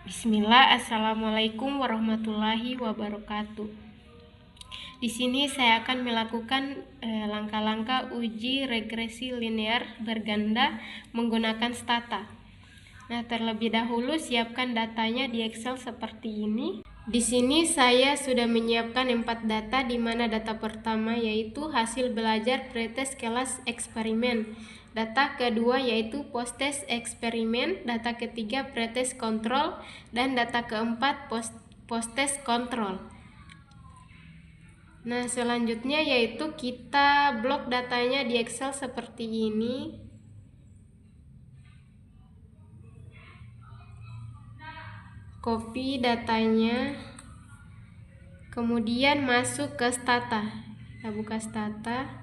Bismillah, Assalamualaikum warahmatullahi wabarakatuh. Di sini saya akan melakukan langkah-langkah uji regresi linear berganda menggunakan stata. Nah, terlebih dahulu siapkan datanya di Excel seperti ini. Di sini saya sudah menyiapkan 4 data, di mana data pertama yaitu hasil belajar pretest kelas eksperimen. Data kedua yaitu post-test eksperimen, data ketiga pretest kontrol, dan data keempat post-test kontrol. Nah, selanjutnya yaitu kita blok datanya di Excel seperti ini. Copy datanya, kemudian masuk ke stata. Kita buka stata.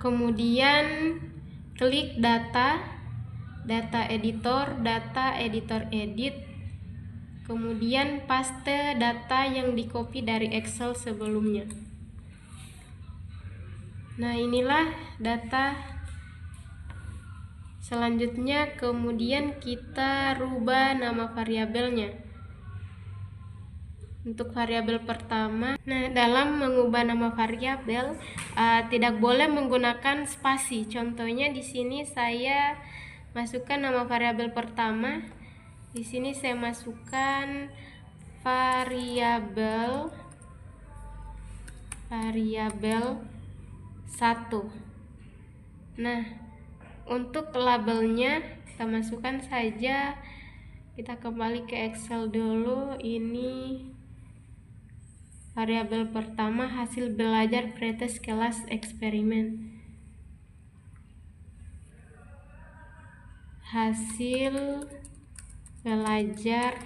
Kemudian klik data editor, data editor edit. Kemudian paste data yang di-copy dari Excel sebelumnya. Nah, inilah data. Selanjutnya kemudian kita rubah nama variabelnya. Untuk variabel pertama, nah dalam mengubah nama variabel tidak boleh menggunakan spasi. Contohnya di sini saya masukkan nama variabel pertama. Di sini saya masukkan variabel 1. Nah, untuk labelnya kita masukkan saja. Kita kembali ke Excel dulu. Ini variabel pertama hasil belajar pretest kelas eksperimen. Hasil belajar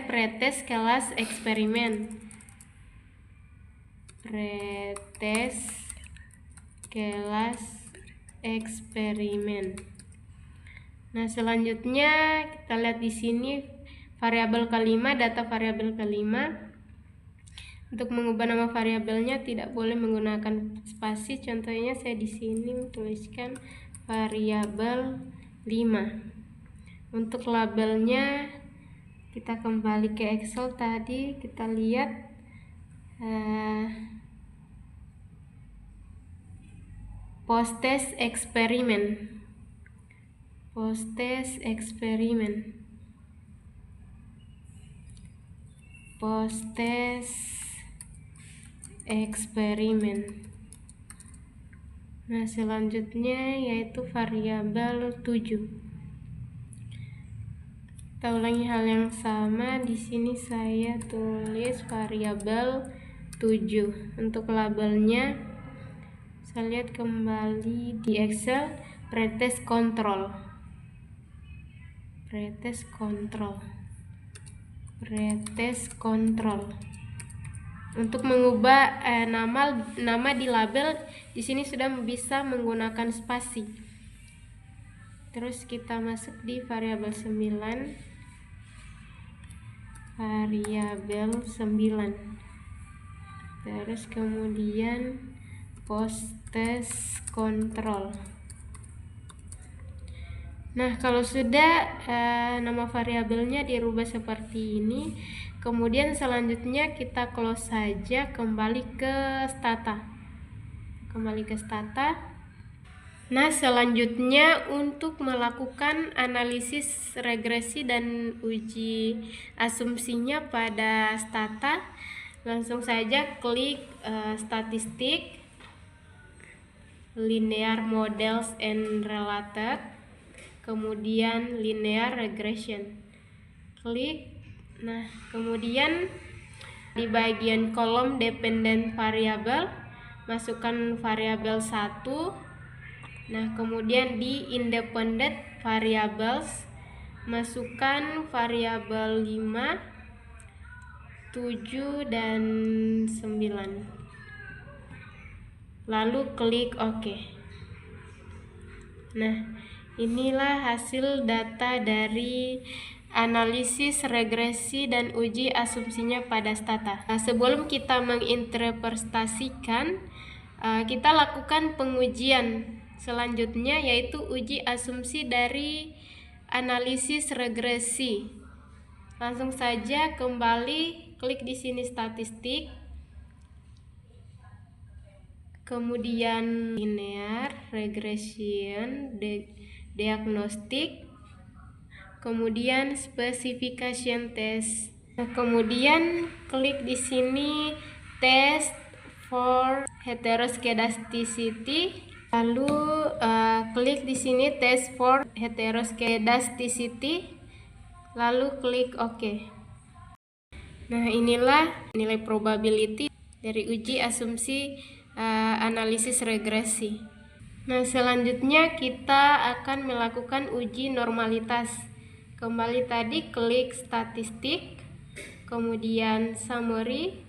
pretest kelas eksperimen. Pretest kelas eksperimen. Nah, selanjutnya kita lihat di sini variabel kelima, data variabel kelima. Untuk mengubah nama variabelnya tidak boleh menggunakan spasi. Contohnya saya di sini menuliskan variabel 5. Untuk labelnya kita kembali ke Excel tadi, kita lihat post-test eksperimen. Post-test eksperimen. Post-test eksperimen. Nah, selanjutnya yaitu variabel 7. Kita ulangi hal yang sama. Di sini saya tulis variabel 7. Untuk labelnya saya lihat kembali di Excel, pretest kontrol. Pretest kontrol. Untuk mengubah nama di label, di sini sudah bisa menggunakan spasi. Terus kita masuk di variabel 9. Terus kemudian post-test kontrol. Nah, kalau sudah nama variabelnya dirubah seperti ini, kemudian selanjutnya kita close saja, kembali ke stata. Nah, selanjutnya untuk melakukan analisis regresi dan uji asumsinya pada stata, langsung saja klik statistik, linear models and related, kemudian linear regression. Klik. Nah, kemudian di bagian kolom dependent variable masukkan variabel 1. Nah, kemudian di independent variables masukkan variabel 5, 7 dan 9. Lalu klik OK. Nah, inilah hasil data dari analisis regresi dan uji asumsinya pada stata. Sebelum kita menginterpretasikan, kita lakukan pengujian selanjutnya, yaitu uji asumsi dari analisis regresi. Langsung saja kembali klik di sini statistik, kemudian linear regression diagnostic, kemudian specification test. Kemudian klik di sini test for heteroskedasticity, lalu klik di sini test for heteroskedasticity, lalu klik OK. Nah, inilah nilai probability dari uji asumsi analisis regresi. Nah, selanjutnya kita akan melakukan uji normalitas. Kembali tadi klik statistik, kemudian summary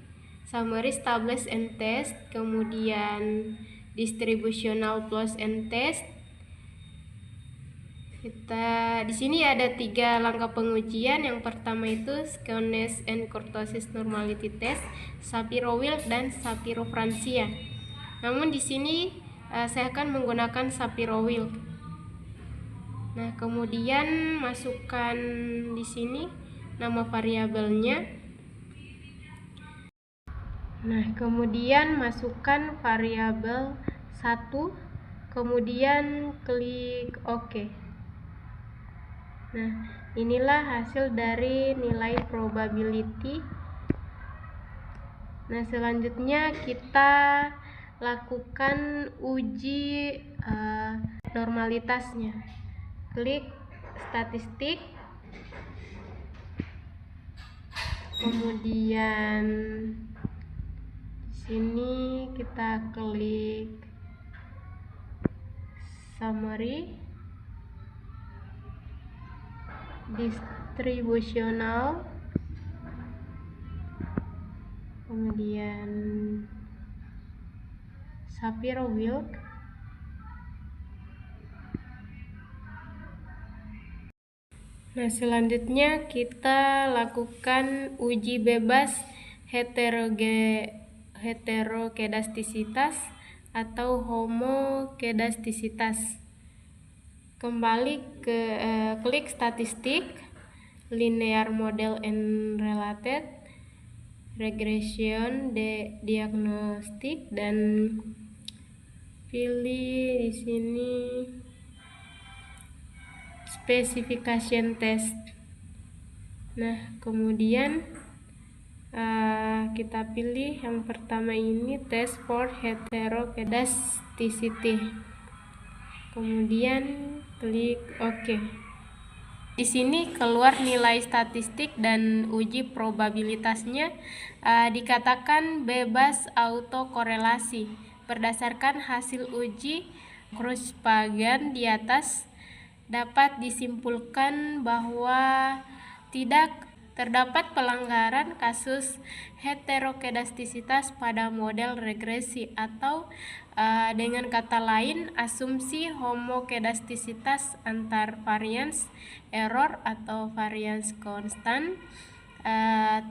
establish and test, kemudian distributional plus and test. Di sini ada 3 langkah pengujian. Yang pertama itu Skewness and Kurtosis Normality Test, Shapiro-Wilk dan Shapiro-Francia. Namun di sini saya akan menggunakan Shapiro-Wilk. Nah, kemudian masukkan di sini nama variabelnya. Nah, kemudian masukkan variabel 1, kemudian klik OK. Nah, inilah hasil dari nilai probability. Nah, selanjutnya kita lakukan uji normalitasnya. Klik statistik, kemudian di sini kita klik summary, distributional, kemudian Shapiro-Wilk. Nah, selanjutnya kita lakukan uji bebas heterokedastisitas atau homokedastisitas. Kembali ke klik statistik, linear model and related regression diagnostic, dan pilih di sini specification test. Nah, kemudian kita pilih yang pertama ini test for heterokedasticity, kemudian klik OK. Di sini keluar nilai statistik dan uji probabilitasnya. Dikatakan bebas autokorelasi. Berdasarkan hasil uji Kreutzfagen di atas, dapat disimpulkan bahwa tidak terdapat pelanggaran kasus heterokedastisitas pada model regresi, atau dengan kata lain, asumsi homokedastisitas antar varians error atau varians konstan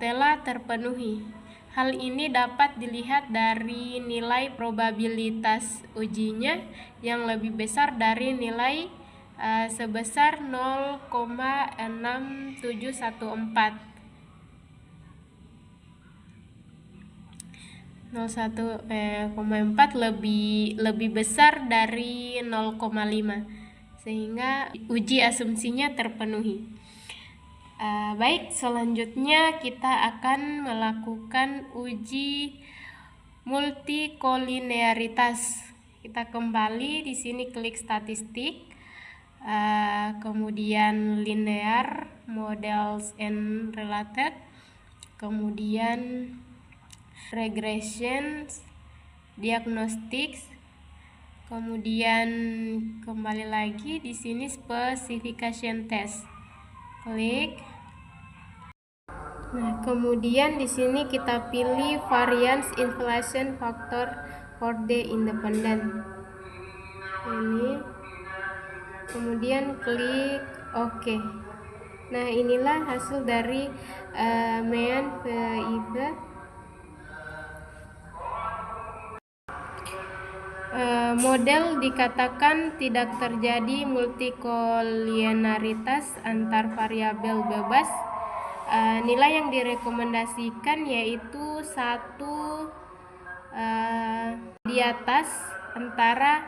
telah terpenuhi. Hal ini dapat dilihat dari nilai probabilitas ujinya yang lebih besar dari nilai sebesar 0,6714. 0,4 lebih besar dari 0,5, sehingga uji asumsinya terpenuhi. Baik, selanjutnya kita akan melakukan uji multikolinearitas. Kita kembali di sini klik statistik, kemudian linear models and related, kemudian regression diagnostics, kemudian kembali lagi di sini specification test. Klik. Nah, kemudian di sini kita pilih variance inflation factor for the independent. Ini kemudian klik OK. Nah, inilah hasil dari Main VIV. Model dikatakan tidak terjadi multikolinearitas antar variabel bebas. Nilai yang direkomendasikan yaitu 1 di atas antara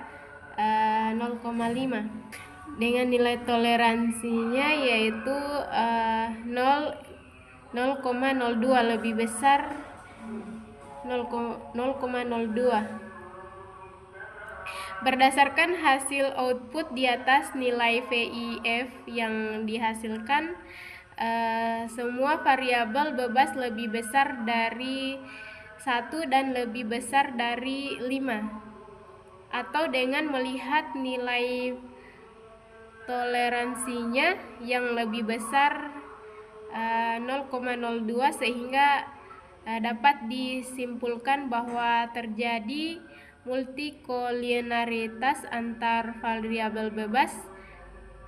0,5 dengan nilai toleransinya yaitu 0,02 lebih besar 0,02. Berdasarkan hasil output di atas, nilai VIF yang dihasilkan semua variabel bebas lebih besar dari 1 dan lebih besar dari 5, atau dengan melihat nilai toleransinya yang lebih besar 0,02 sehingga dapat disimpulkan bahwa terjadi multikolinearitas antar variabel bebas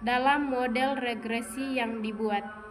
dalam model regresi yang dibuat.